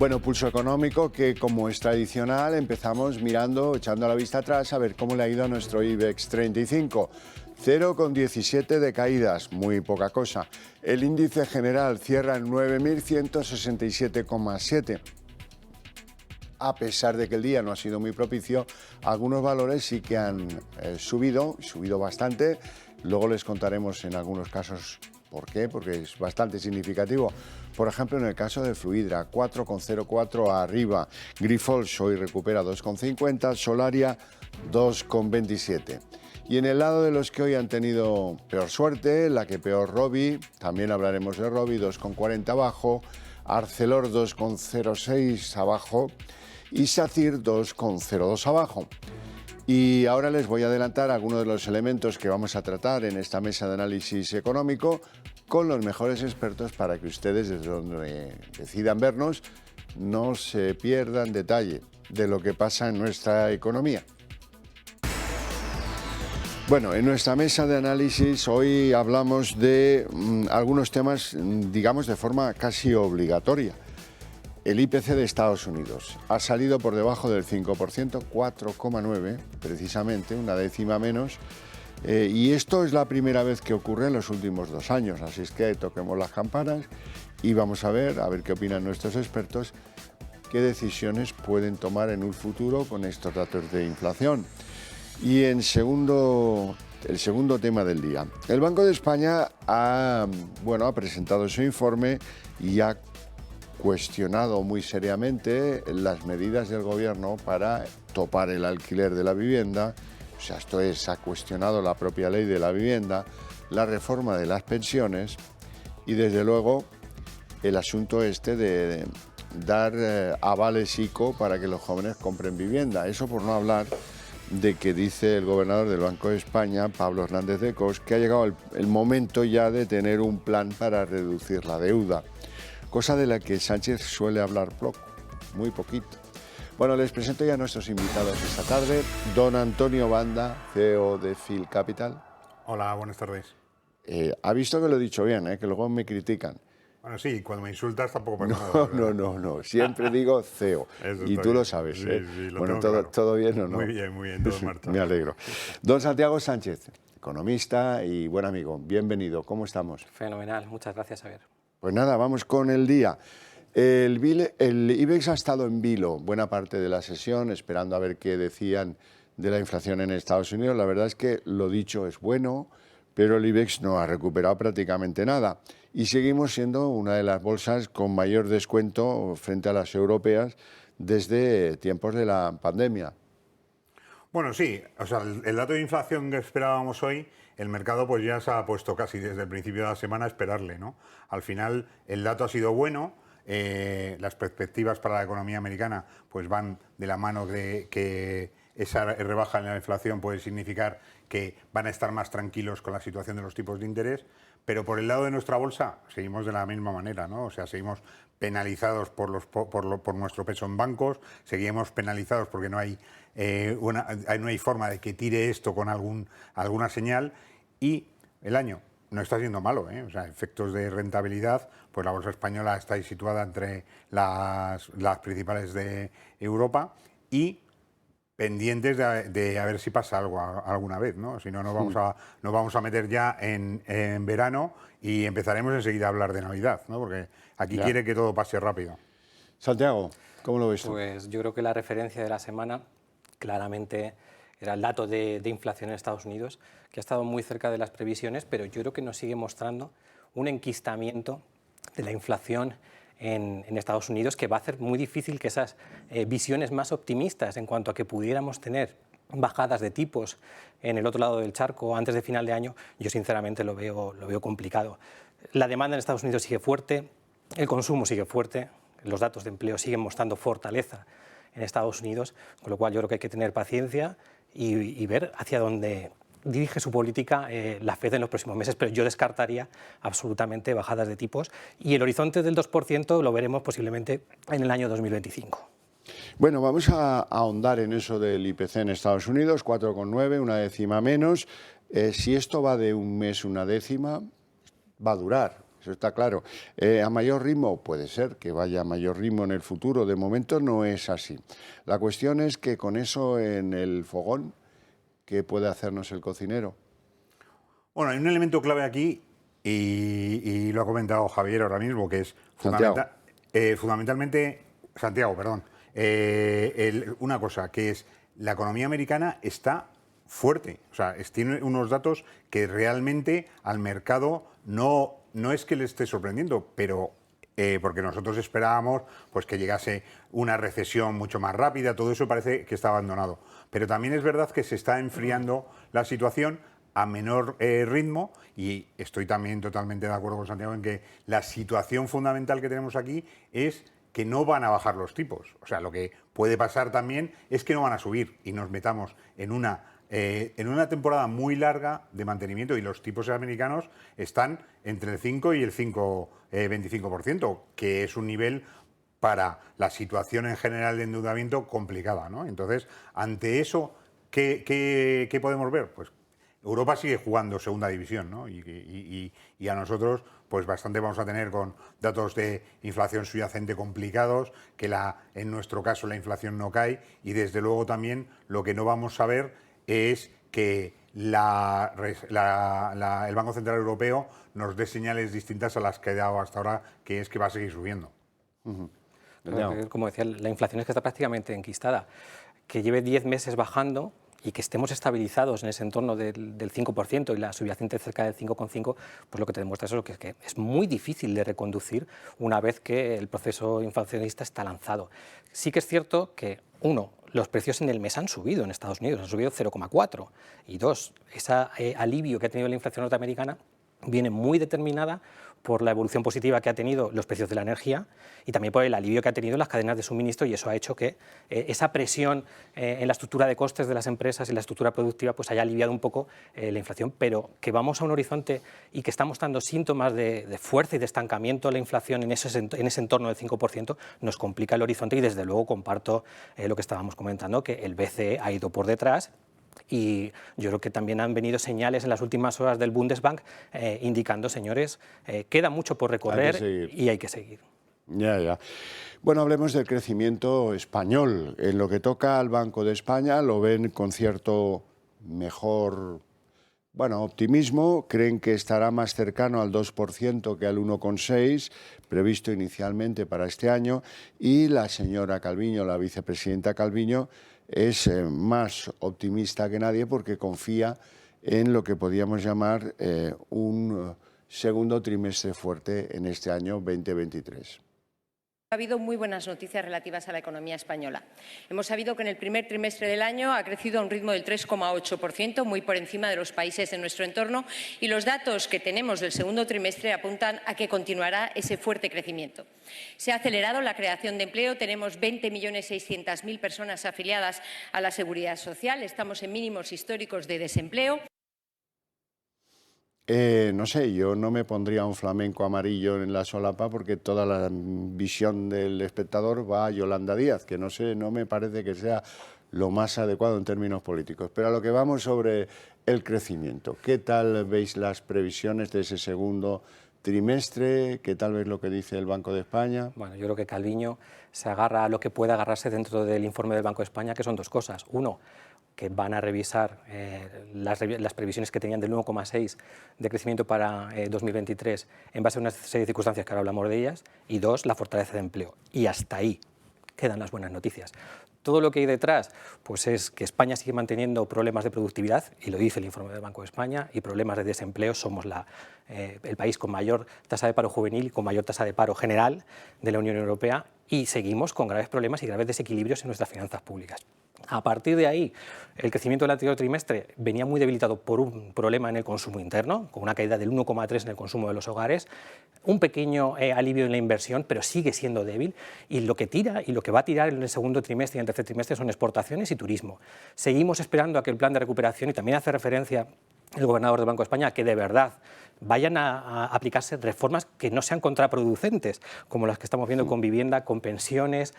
Bueno, pulso económico que, como es tradicional, empezamos echando la vista atrás a ver cómo le ha ido a nuestro IBEX 35. 0,17 de caídas, muy poca cosa. El índice general cierra en 9.167,7. A pesar de que el día no ha sido muy propicio, algunos valores sí que han subido bastante. Luego les contaremos en algunos casos por qué, porque es bastante significativo. Por ejemplo, en el caso de Fluidra, 4,04 arriba. Grifols hoy recupera 2,50, Solaria 2,27. Y en el lado de los que hoy han tenido peor suerte, la que peor Robi, también hablaremos de Robi, 2,40 abajo, Arcelor 2,06 abajo y SACIR 2,02 abajo. Y ahora les voy a adelantar algunos de los elementos que vamos a tratar en esta mesa de análisis económico con los mejores expertos para que ustedes, desde donde decidan vernos, no se pierdan detalle de lo que pasa en nuestra economía. Bueno, en nuestra mesa de análisis hoy hablamos de algunos temas, digamos, de forma casi obligatoria. El IPC de Estados Unidos ha salido por debajo del 5%, 4,9 precisamente, una décima menos, y esto es la primera vez que ocurre en los últimos 2 años, así es que toquemos las campanas y vamos a ver qué opinan nuestros expertos, qué decisiones pueden tomar en un futuro con estos datos de inflación. Y el segundo tema del día. El Banco de España ha presentado su informe y ha cuestionado muy seriamente las medidas del gobierno para topar el alquiler de la vivienda. O sea, ha cuestionado la propia ley de la vivienda, la reforma de las pensiones y, desde luego, el asunto de dar avales ICO para que los jóvenes compren vivienda. Eso por no hablar de que dice el gobernador del Banco de España, Pablo Hernández de Cos, que ha llegado el momento ya de tener un plan para reducir la deuda, cosa de la que Sánchez suele hablar poco, muy poquito. Bueno, les presento ya a nuestros invitados esta tarde. Don Antonio Banda, CEO de Phil Capital. Hola, buenas tardes. Ha visto que lo he dicho bien, que luego me critican. Bueno, sí, cuando me insultas tampoco pasa nada. No, siempre digo CEO. Y tú lo sabes. Sí, lo bueno, tengo claro. ¿todo bien o no? Muy bien, todo en marcha. Me alegro. Don Santiago Sánchez, economista y buen amigo, bienvenido. ¿Cómo estamos? Fenomenal, muchas gracias, Javier. Pues nada, vamos con el día. El IBEX ha estado en vilo buena parte de la sesión, esperando a ver qué decían de la inflación en Estados Unidos. La verdad es que lo dicho es bueno, pero el IBEX no ha recuperado prácticamente nada. Y seguimos siendo una de las bolsas con mayor descuento frente a las europeas desde tiempos de la pandemia. Bueno, sí, o sea, el dato de inflación que esperábamos hoy, el mercado pues ya se ha puesto casi desde el principio de la semana a esperarle, ¿no? Al final el dato ha sido bueno, las perspectivas para la economía americana pues van de la mano de que esa rebaja en la inflación puede significar que van a estar más tranquilos con la situación de los tipos de interés, pero por el lado de nuestra bolsa seguimos de la misma manera, ¿no? O sea, seguimos penalizados por nuestro peso en bancos, seguimos penalizados porque no hay forma de que tire esto con alguna señal, y el año no está siendo malo, ¿eh? O sea, efectos de rentabilidad, pues la bolsa española está ahí situada entre las principales de Europa y pendientes de a ver si pasa algo alguna vez, ¿no? Si no, nos vamos a meter ya en verano y empezaremos enseguida a hablar de Navidad, ¿no? Porque aquí quiere que todo pase rápido. Santiago, ¿cómo lo ves tú? Pues yo creo que la referencia de la semana claramente era el dato de inflación en Estados Unidos, que ha estado muy cerca de las previsiones, pero yo creo que nos sigue mostrando un enquistamiento de la inflación en Estados Unidos, que va a hacer muy difícil que esas visiones más optimistas en cuanto a que pudiéramos tener bajadas de tipos en el otro lado del charco antes de final de año, yo sinceramente lo veo complicado. La demanda en Estados Unidos sigue fuerte, el consumo sigue fuerte, los datos de empleo siguen mostrando fortaleza en Estados Unidos, con lo cual yo creo que hay que tener paciencia y ver hacia dónde dirige su política la FED en los próximos meses, pero yo descartaría absolutamente bajadas de tipos y el horizonte del 2% lo veremos posiblemente en el año 2025. Bueno, vamos a ahondar en eso del IPC en Estados Unidos, 4,9, una décima menos. Si esto va de un mes, una décima, va a durar. eso está claro. ¿A mayor ritmo? Puede ser que vaya a mayor ritmo en el futuro, de momento no es así. La cuestión es que con eso en el fogón, ¿qué puede hacernos el cocinero? Bueno, hay un elemento clave aquí, y lo ha comentado Javier ahora mismo, que es fundamentalmente, Santiago, perdón, una cosa, que es la economía americana está fuerte, o sea, tiene unos datos que realmente al mercado no es que le esté sorprendiendo, pero porque nosotros esperábamos pues que llegase una recesión mucho más rápida, todo eso parece que está abandonado. Pero también es verdad que se está enfriando la situación a menor ritmo, y estoy también totalmente de acuerdo con Santiago en que la situación fundamental que tenemos aquí es que no van a bajar los tipos. O sea, lo que puede pasar también es que no van a subir y nos metamos en una temporada muy larga de mantenimiento, y los tipos americanos están entre el 5 y el 5,25%, que es un nivel para la situación en general de endeudamiento complicada, ¿no? Entonces, ante eso, ¿qué podemos ver? Pues Europa sigue jugando segunda división, ¿no? Y a nosotros, pues bastante vamos a tener con datos de inflación subyacente complicados, que en nuestro caso la inflación no cae, y desde luego también lo que no vamos a ver es que el Banco Central Europeo nos dé señales distintas a las que ha dado hasta ahora, que es que va a seguir subiendo. Como decía, la inflación es que está prácticamente enquistada. Que lleve 10 meses bajando y que estemos estabilizados en ese entorno del 5% y la subyacente cerca del 5,5%, pues lo que te demuestra es que es muy difícil de reconducir una vez que el proceso inflacionista está lanzado. Sí que es cierto que, uno, los precios en el mes han subido en Estados Unidos, han subido 0,4%, y dos, ese alivio que ha tenido la inflación norteamericana viene muy determinada por la evolución positiva que ha tenido los precios de la energía y también por el alivio que ha tenido las cadenas de suministro, y eso ha hecho que esa presión en la estructura de costes de las empresas y la estructura productiva pues haya aliviado un poco la inflación, pero que vamos a un horizonte y que está mostrando síntomas de fuerza y de estancamiento la inflación en ese entorno del 5%, nos complica el horizonte, y desde luego comparto lo que estábamos comentando, que el BCE ha ido por detrás. Y yo creo que también han venido señales en las últimas horas del Bundesbank indicando, señores, queda mucho por recorrer y hay que seguir. Ya. Bueno, hablemos del crecimiento español. En lo que toca al Banco de España, lo ven con cierto mejor, optimismo. Creen que estará más cercano al 2% que al 1,6%, previsto inicialmente para este año. Y la señora Calviño, la vicepresidenta Calviño, es más optimista que nadie porque confía en lo que podríamos llamar un segundo trimestre fuerte en este año 2023. Ha habido muy buenas noticias relativas a la economía española. Hemos sabido que en el primer trimestre del año ha crecido a un ritmo del 3,8%, muy por encima de los países de nuestro entorno, y los datos que tenemos del segundo trimestre apuntan a que continuará ese fuerte crecimiento. Se ha acelerado la creación de empleo, tenemos 20.600.000 personas afiliadas a la Seguridad Social, estamos en mínimos históricos de desempleo. No sé, yo no me pondría un flamenco amarillo en la solapa porque toda la visión del espectador va a Yolanda Díaz, que no sé, no me parece que sea lo más adecuado en términos políticos. Pero a lo que vamos sobre el crecimiento, ¿qué tal veis las previsiones de ese segundo trimestre? ¿Qué tal veis lo que dice el Banco de España? Bueno, yo creo que Calviño se agarra a lo que puede agarrarse dentro del informe del Banco de España, que son dos cosas. Uno, que van a revisar las previsiones que tenían del 1,6 de crecimiento para 2023 en base a una serie de circunstancias que ahora hablamos de ellas, y dos, la fortaleza de empleo. Y hasta ahí quedan las buenas noticias. Todo lo que hay detrás pues es que España sigue manteniendo problemas de productividad, y lo dice el informe del Banco de España, y problemas de desempleo. Somos el país con mayor tasa de paro juvenil y con mayor tasa de paro general de la Unión Europea, y seguimos con graves problemas y graves desequilibrios en nuestras finanzas públicas. A partir de ahí, el crecimiento del anterior trimestre venía muy debilitado por un problema en el consumo interno, con una caída del 1,3% en el consumo de los hogares, un pequeño alivio en la inversión, pero sigue siendo débil, y lo que tira y lo que va a tirar en el segundo trimestre y en el tercer trimestre son exportaciones y turismo. Seguimos esperando a que el plan de recuperación, y también hace referencia el gobernador del Banco de España, que de verdad vayan a aplicarse reformas que no sean contraproducentes, como las que estamos viendo con vivienda, con pensiones,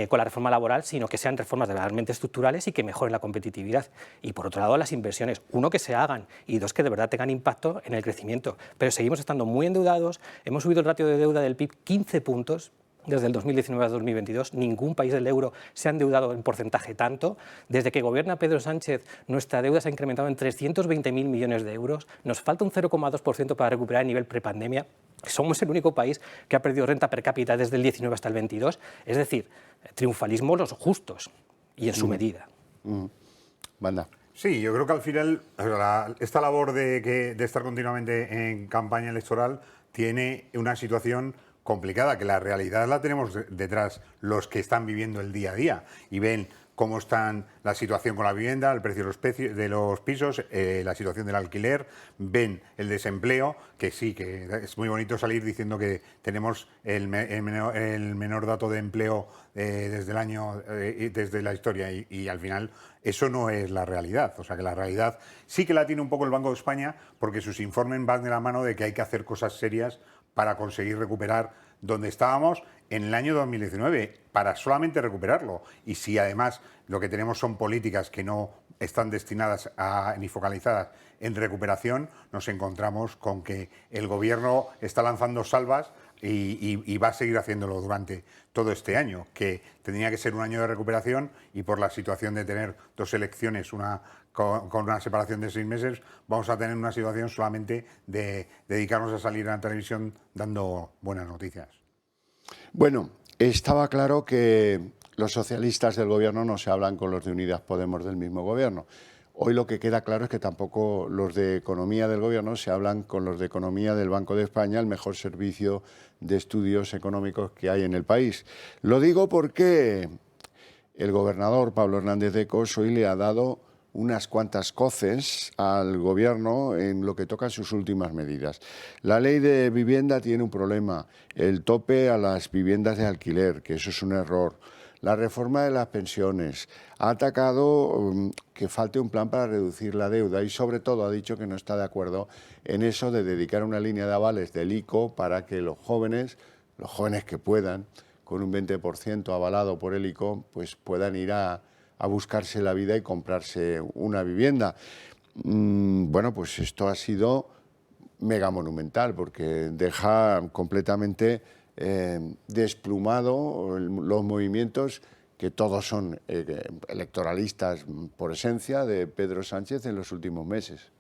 con la reforma laboral, sino que sean reformas realmente estructurales y que mejoren la competitividad. Y por otro lado, las inversiones, uno, que se hagan, y dos, que de verdad tengan impacto en el crecimiento. Pero seguimos estando muy endeudados, hemos subido el ratio de deuda del PIB 15 puntos, desde el 2019 a 2022, ningún país del euro se ha endeudado en porcentaje tanto. Desde que gobierna Pedro Sánchez, nuestra deuda se ha incrementado en 320.000 millones de euros. Nos falta un 0,2% para recuperar el nivel prepandemia. Somos el único país que ha perdido renta per cápita desde el 19 hasta el 22. Es decir, triunfalismo los justos y en su medida. Manda. Sí, yo creo que al final esta labor de estar continuamente en campaña electoral tiene una situación complicada, que la realidad la tenemos detrás los que están viviendo el día a día y ven cómo está la situación con la vivienda, el precio de los pisos, la situación del alquiler, ven el desempleo, que sí, que es muy bonito salir diciendo que tenemos el menor dato de empleo desde el año, desde la historia, y al final eso no es la realidad. O sea, que la realidad sí que la tiene un poco el Banco de España, porque sus informes van de la mano de que hay que hacer cosas serias para conseguir recuperar donde estábamos en el año 2019, para solamente recuperarlo. Y si además lo que tenemos son políticas que no están destinadas ni focalizadas en recuperación, nos encontramos con que el Gobierno está lanzando salvas y va a seguir haciéndolo durante todo este año, que tendría que ser un año de recuperación, y por la situación de tener dos elecciones, una con una separación de 6 meses, vamos a tener una situación solamente de dedicarnos a salir a la televisión dando buenas noticias. Bueno, estaba claro que los socialistas del Gobierno no se hablan con los de Unidas Podemos del mismo Gobierno. Hoy lo que queda claro es que tampoco los de Economía del Gobierno se hablan con los de Economía del Banco de España, el mejor servicio de estudios económicos que hay en el país. Lo digo porque el gobernador Pablo Hernández de Cos hoy le ha dado unas cuantas coces al Gobierno en lo que toca a sus últimas medidas. La ley de vivienda tiene un problema, el tope a las viviendas de alquiler, que eso es un error. La reforma de las pensiones, ha atacado que falte un plan para reducir la deuda y sobre todo ha dicho que no está de acuerdo en eso de dedicar una línea de avales del ICO para que los jóvenes que puedan, con un 20% avalado por el ICO, pues puedan ir a buscarse la vida y comprarse una vivienda. Bueno, pues esto ha sido mega monumental porque deja completamente desplumado los movimientos que todos son electoralistas por esencia de Pedro Sánchez en los últimos meses.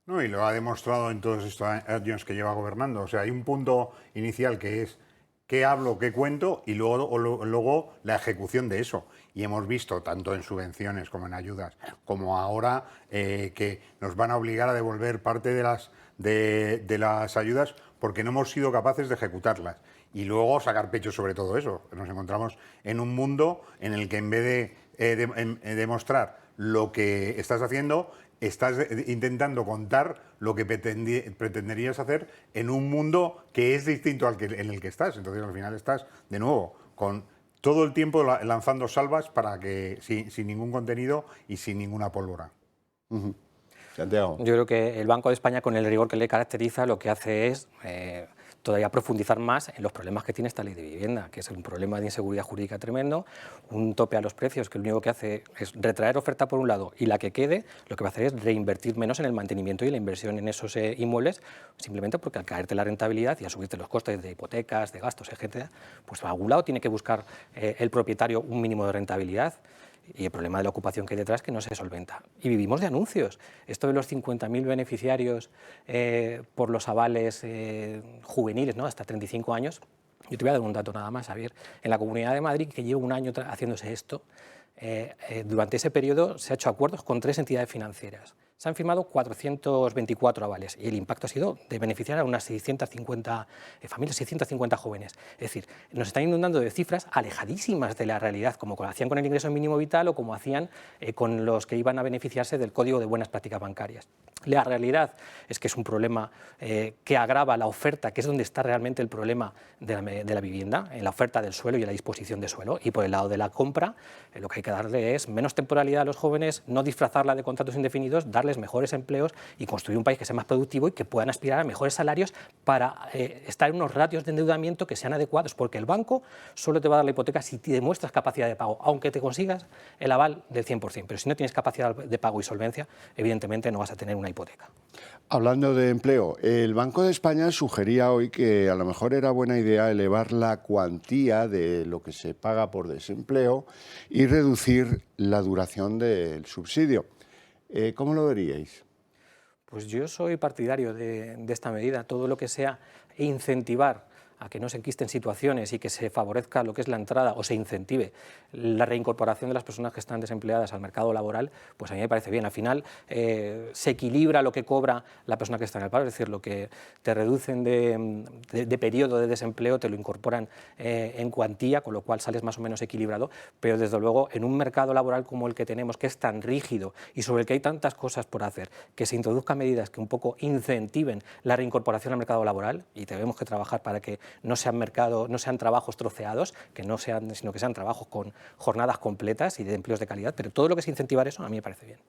No, y lo ha demostrado en todos estos años que lleva gobernando. O sea, hay un punto inicial que es qué hablo, qué cuento, y luego la ejecución de eso. Y hemos visto, tanto en subvenciones como en ayudas, como ahora, que nos van a obligar a devolver parte de las ayudas porque no hemos sido capaces de ejecutarlas. Y luego sacar pecho sobre todo eso. Nos encontramos en un mundo en el que en vez de demostrar lo que estás haciendo, estás intentando contar lo que pretenderías hacer en un mundo que es distinto al en el que estás. Entonces, al final estás, de nuevo, con todo el tiempo lanzando salvas para que sin ningún contenido y sin ninguna pólvora. Santiago. Yo creo que el Banco de España, con el rigor que le caracteriza, lo que hace es todavía profundizar más en los problemas que tiene esta ley de vivienda, que es un problema de inseguridad jurídica tremendo, un tope a los precios que lo único que hace es retraer oferta por un lado, y la que quede lo que va a hacer es reinvertir menos en el mantenimiento y la inversión en esos inmuebles, simplemente porque al caerte la rentabilidad y a subirte los costes de hipotecas, de gastos, etcétera, pues a algún lado tiene que buscar el propietario un mínimo de rentabilidad. Y el problema de la ocupación que hay detrás es que no se solventa. Y vivimos de anuncios. Esto de los 50.000 beneficiarios por los avales juveniles, ¿no?, hasta 35 años. Yo te voy a dar un dato nada más, Javier. En la Comunidad de Madrid, que lleva un año haciéndose esto, durante ese periodo se ha hecho acuerdos con 3 entidades financieras. Se han firmado 424 avales y el impacto ha sido de beneficiar a unas 650 familias, 650 jóvenes. Es decir, nos están inundando de cifras alejadísimas de la realidad, como hacían con el ingreso mínimo vital o como hacían con los que iban a beneficiarse del Código de Buenas Prácticas Bancarias. La realidad es que es un problema que agrava la oferta, que es donde está realmente el problema de la vivienda, en la oferta del suelo y en la disposición de suelo. Y por el lado de la compra, lo que hay que darle es menos temporalidad a los jóvenes, no disfrazarla de contratos indefinidos, darles darles mejores empleos y construir un país que sea más productivo y que puedan aspirar a mejores salarios para estar en unos ratios de endeudamiento que sean adecuados, porque el banco solo te va a dar la hipoteca si te demuestras capacidad de pago, aunque te consigas el aval del 100%, pero si no tienes capacidad de pago y solvencia, evidentemente no vas a tener una hipoteca. Hablando de empleo, el Banco de España sugería hoy que a lo mejor era buena idea elevar la cuantía de lo que se paga por desempleo y reducir la duración del subsidio. ¿Cómo lo veríais? Pues yo soy partidario de esta medida. Todo lo que sea incentivar a que no se enquisten situaciones y que se favorezca lo que es la entrada o se incentive la reincorporación de las personas que están desempleadas al mercado laboral, pues a mí me parece bien. Al final se equilibra lo que cobra la persona que está en el paro, es decir, lo que te reducen de periodo de desempleo te lo incorporan en cuantía, con lo cual sales más o menos equilibrado, pero desde luego en un mercado laboral como el que tenemos, que es tan rígido y sobre el que hay tantas cosas por hacer, que se introduzcan medidas que un poco incentiven la reincorporación al mercado laboral, y tenemos que trabajar para que no sean trabajos troceados, sino que sean trabajos con jornadas completas y de empleos de calidad, pero todo lo que es incentivar eso a mí me parece bien.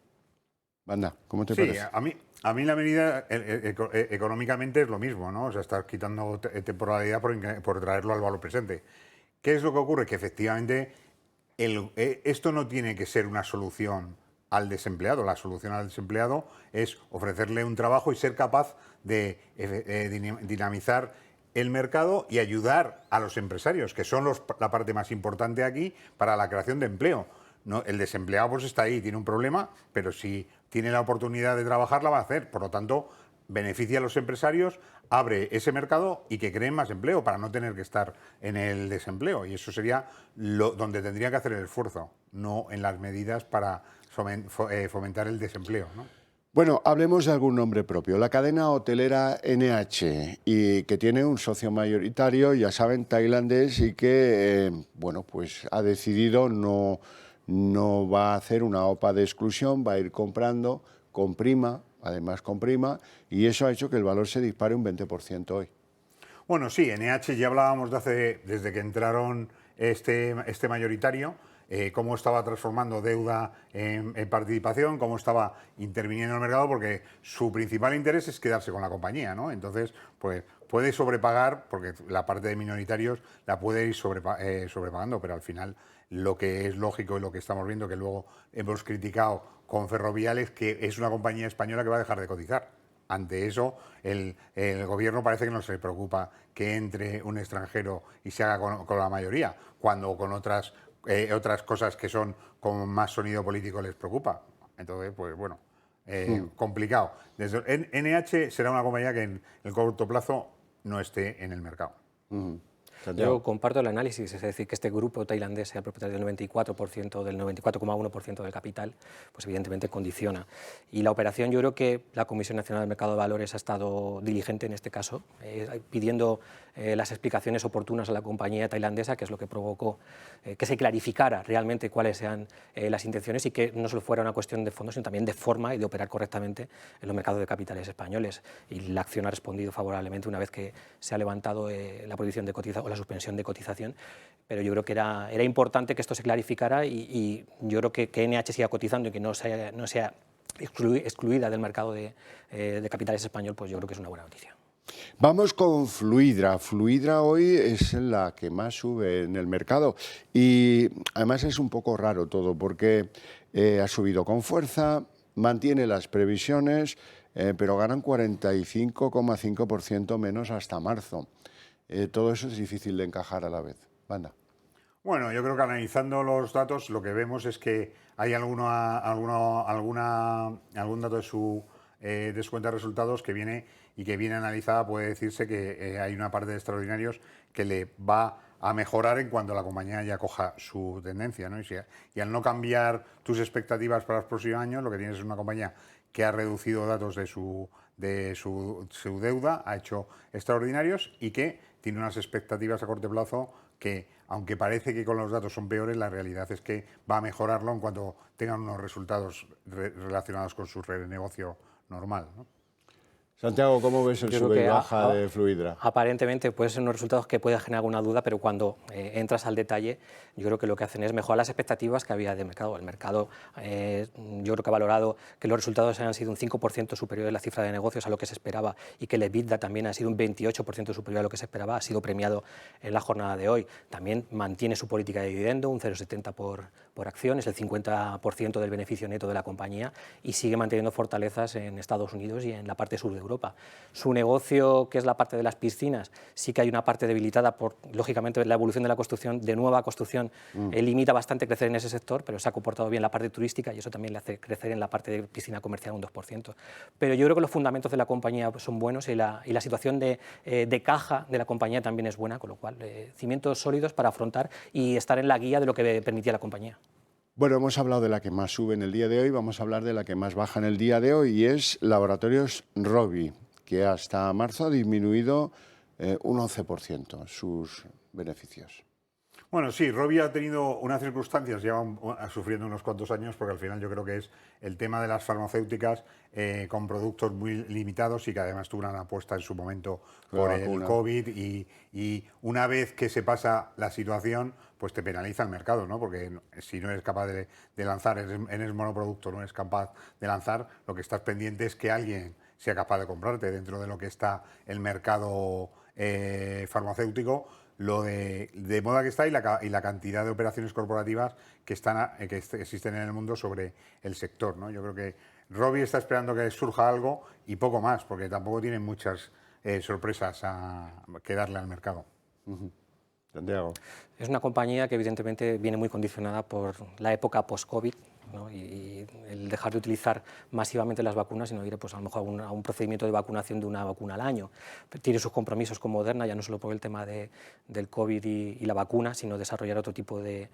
Banda, ¿cómo te Sí, parece? a mí la medida económicamente es lo mismo, ¿no? O sea, estar quitando temporalidad por traerlo al valor presente. ¿Qué es lo que ocurre? Que efectivamente esto no tiene que ser una solución al desempleado. La solución al desempleado es ofrecerle un trabajo y ser capaz de dinamizar el mercado y ayudar a los empresarios, que son la parte más importante aquí para la creación de empleo. No, el desempleado pues está ahí, tiene un problema, pero si tiene la oportunidad de trabajar, la va a hacer. Por lo tanto, beneficia a los empresarios, abre ese mercado y que creen más empleo para no tener que estar en el desempleo. Y eso sería donde tendría que hacer el esfuerzo, no en las medidas para fomentar el desempleo, ¿no? Bueno, hablemos de algún nombre propio. La cadena hotelera NH, y que tiene un socio mayoritario, ya saben, tailandés, y que, bueno, pues ha decidido no va a hacer una OPA de exclusión, va a ir comprando con prima, además con prima, y eso ha hecho que el valor se dispare un 20% hoy. Bueno, sí, NH ya hablábamos desde que entraron este mayoritario, cómo estaba transformando deuda en participación, cómo estaba interviniendo en el mercado, porque su principal interés es quedarse con la compañía, ¿no? Entonces, pues puede sobrepagar, porque la parte de minoritarios la puede ir sobrepagando, pero al final lo que es lógico y lo que estamos viendo, que luego hemos criticado con Ferrovial, es que es una compañía española que va a dejar de cotizar. Ante eso, el gobierno parece que no se preocupa que entre un extranjero y se haga con la mayoría, cuando con otras cosas que son con más sonido político les preocupa. Entonces, pues bueno, complicado. NH será una compañía que en el corto plazo no esté en el mercado. Yo comparto el análisis, es decir, que este grupo tailandés sea propietario del 94%, del 94,1% del capital, pues evidentemente condiciona. Y la operación, yo creo que la Comisión Nacional del Mercado de Valores ha estado diligente en este caso, pidiendo las explicaciones oportunas a la compañía tailandesa, que es lo que provocó que se clarificara realmente cuáles sean las intenciones y que no solo fuera una cuestión de fondo, sino también de forma y de operar correctamente en los mercados de capitales españoles. Y la acción ha respondido favorablemente una vez que se ha levantado la prohibición de cotización, la suspensión de cotización, pero yo creo que era importante que esto se clarificara y yo creo que NH siga cotizando y que no sea excluida del mercado de capitales español, pues yo creo que es una buena noticia. Vamos con Fluidra. Fluidra hoy es la que más sube en el mercado y además es un poco raro todo porque ha subido con fuerza, mantiene las previsiones, pero ganan 45,5% menos hasta marzo. Todo eso es difícil de encajar a la vez. Banda. Bueno, yo creo que analizando los datos lo que vemos es que hay algún dato de su cuenta de resultados que viene analizada. Puede decirse que hay una parte de extraordinarios que le va a mejorar en cuanto la compañía ya coja su tendencia, ¿no? Y al no cambiar tus expectativas para los próximos años, lo que tienes es una compañía que ha reducido datos de su deuda, ha hecho extraordinarios y que tiene unas expectativas a corto plazo que, aunque parece que con los datos son peores, la realidad es que va a mejorarlo en cuanto tengan unos resultados relacionados con su negocio normal, ¿no? Santiago, ¿cómo ves el Yo creo sube y que baja de Fluidra? Aparentemente pueden ser unos resultados que pueden generar alguna duda, pero cuando entras al detalle, yo creo que lo que hacen es mejorar las expectativas que había de mercado. El mercado, yo creo que ha valorado que los resultados han sido un 5% superior de la cifra de negocios a lo que se esperaba y que el EBITDA también ha sido un 28% superior a lo que se esperaba. Ha sido premiado en la jornada de hoy. También mantiene su política de dividendo, un 0,70 por acción, es el 50% del beneficio neto de la compañía y sigue manteniendo fortalezas en Estados Unidos y en la parte sur de Europa. Su negocio, que es la parte de las piscinas, sí que hay una parte debilitada por, lógicamente, la evolución de la construcción, de nueva construcción, limita bastante crecer en ese sector, pero se ha comportado bien la parte turística y eso también le hace crecer en la parte de piscina comercial un 2%. Pero yo creo que los fundamentos de la compañía son buenos y la situación de caja de la compañía también es buena, con lo cual cimientos sólidos para afrontar y estar en la guía de lo que permitía la compañía. Bueno, hemos hablado de la que más sube en el día de hoy, vamos a hablar de la que más baja en el día de hoy y es Laboratorios Rovi, que hasta marzo ha disminuido un 11% sus beneficios. Bueno, sí, Rovi ha tenido unas circunstancias, lleva sufriendo unos cuantos años, porque al final yo creo que es el tema de las farmacéuticas con productos muy limitados y que además tuvo una apuesta en su momento por el COVID y una vez que se pasa la situación, pues te penaliza el mercado, ¿no? Porque si no eres capaz de lanzar, eres monoproducto, no eres capaz de lanzar, lo que estás pendiente es que alguien sea capaz de comprarte dentro de lo que está el mercado farmacéutico, lo de moda que está y la cantidad de operaciones corporativas que existen en el mundo sobre el sector, ¿no? Yo creo que Rovi está esperando que surja algo y poco más, porque tampoco tienen muchas sorpresas que darle al mercado. Santiago. Es una compañía que evidentemente viene muy condicionada por la época post-COVID, ¿no? y el dejar de utilizar masivamente las vacunas, sino ir pues, a lo mejor a un procedimiento de vacunación de una vacuna al año. Tiene sus compromisos con Moderna, ya no solo por el tema del COVID y la vacuna, sino desarrollar otro tipo de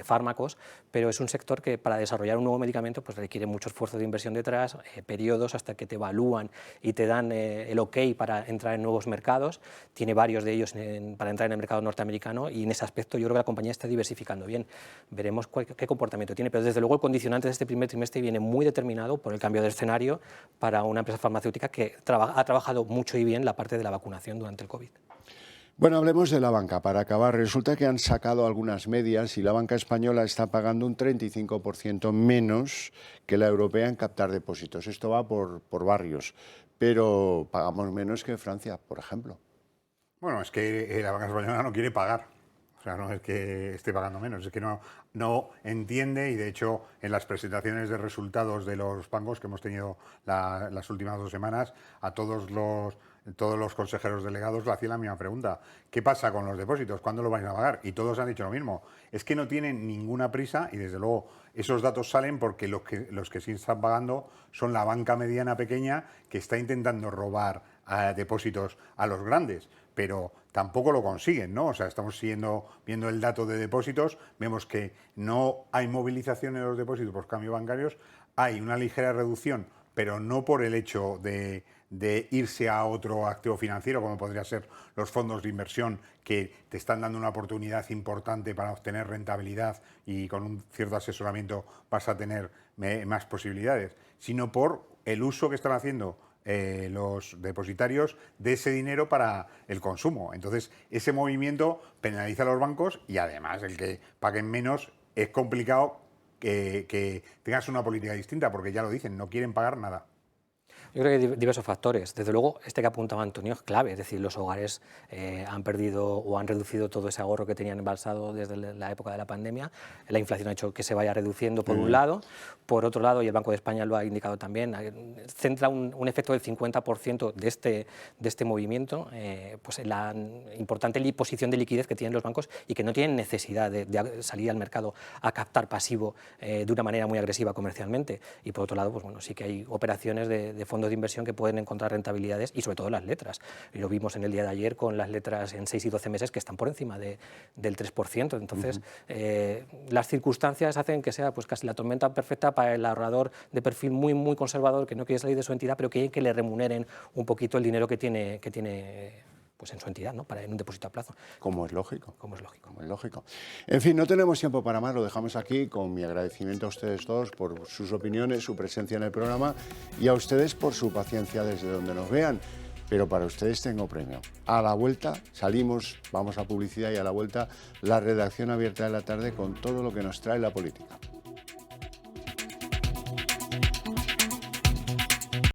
fármacos, pero es un sector que para desarrollar un nuevo medicamento pues, requiere mucho esfuerzo de inversión detrás, periodos hasta que te evalúan y te dan el OK para entrar en nuevos mercados. Tiene varios de ellos para entrar en el mercado norteamericano y en ese aspecto yo creo que la compañía está diversificando bien. Veremos qué comportamiento tiene, pero desde luego el condicionante de este primer trimestre viene muy determinado por el cambio de escenario para una empresa farmacéutica que ha trabajado mucho y bien la parte de la vacunación durante el COVID. Bueno, hablemos de la banca. Para acabar, resulta que han sacado algunas medias y la banca española está pagando un 35% menos que la europea en captar depósitos. Esto va por barrios, pero pagamos menos que Francia, por ejemplo. Bueno, es que la banca española no quiere pagar. O sea, no es que esté pagando menos, es que no entiende y de hecho en las presentaciones de resultados de los bancos que hemos tenido las últimas 2 semanas, a todos los consejeros delegados le hacían la misma pregunta. ¿Qué pasa con los depósitos? ¿Cuándo lo vais a pagar? Y todos han dicho lo mismo. Es que no tienen ninguna prisa y desde luego esos datos salen porque los que sí están pagando son la banca mediana pequeña que está intentando robar depósitos a los grandes, pero tampoco lo consiguen, ¿no? O sea, estamos viendo el dato de depósitos, vemos que no hay movilización en los depósitos por cambios bancarios, hay una ligera reducción, pero no por el hecho de irse a otro activo financiero, como podría ser los fondos de inversión, que te están dando una oportunidad importante para obtener rentabilidad y con un cierto asesoramiento vas a tener más posibilidades, sino por el uso que están haciendo los depositarios de ese dinero para el consumo. Entonces, ese movimiento penaliza a los bancos y además el que paguen menos es complicado que tengas una política distinta, porque ya lo dicen, no quieren pagar nada. Yo creo que hay diversos factores. Desde luego, este que apuntaba Antonio es clave, es decir, los hogares han perdido o han reducido todo ese ahorro que tenían embalsado desde la época de la pandemia. La inflación ha hecho que se vaya reduciendo por un lado. Por otro lado, y el Banco de España lo ha indicado también, centra un efecto del 50% de este movimiento pues en la importante posición de liquidez que tienen los bancos y que no tienen necesidad de salir al mercado a captar pasivo de una manera muy agresiva comercialmente. Y por otro lado, pues bueno, sí que hay operaciones de fondos de inversión que pueden encontrar rentabilidades y sobre todo las letras. Y lo vimos en el día de ayer con las letras en 6 y 12 meses que están por encima del 3%. Entonces, las circunstancias hacen que sea pues casi la tormenta perfecta para el ahorrador de perfil muy, muy conservador que no quiere salir de su entidad, pero que le remuneren un poquito el dinero que tiene pues en su entidad, ¿no? En un depósito a plazo. Como es lógico. Como es lógico. Como es lógico. En fin, no tenemos tiempo para más, lo dejamos aquí con mi agradecimiento a ustedes dos por sus opiniones, su presencia en el programa y a ustedes por su paciencia desde donde nos vean. Pero para ustedes tengo premio. A la vuelta salimos, vamos a publicidad y a la vuelta la redacción abierta de la tarde con todo lo que nos trae la política.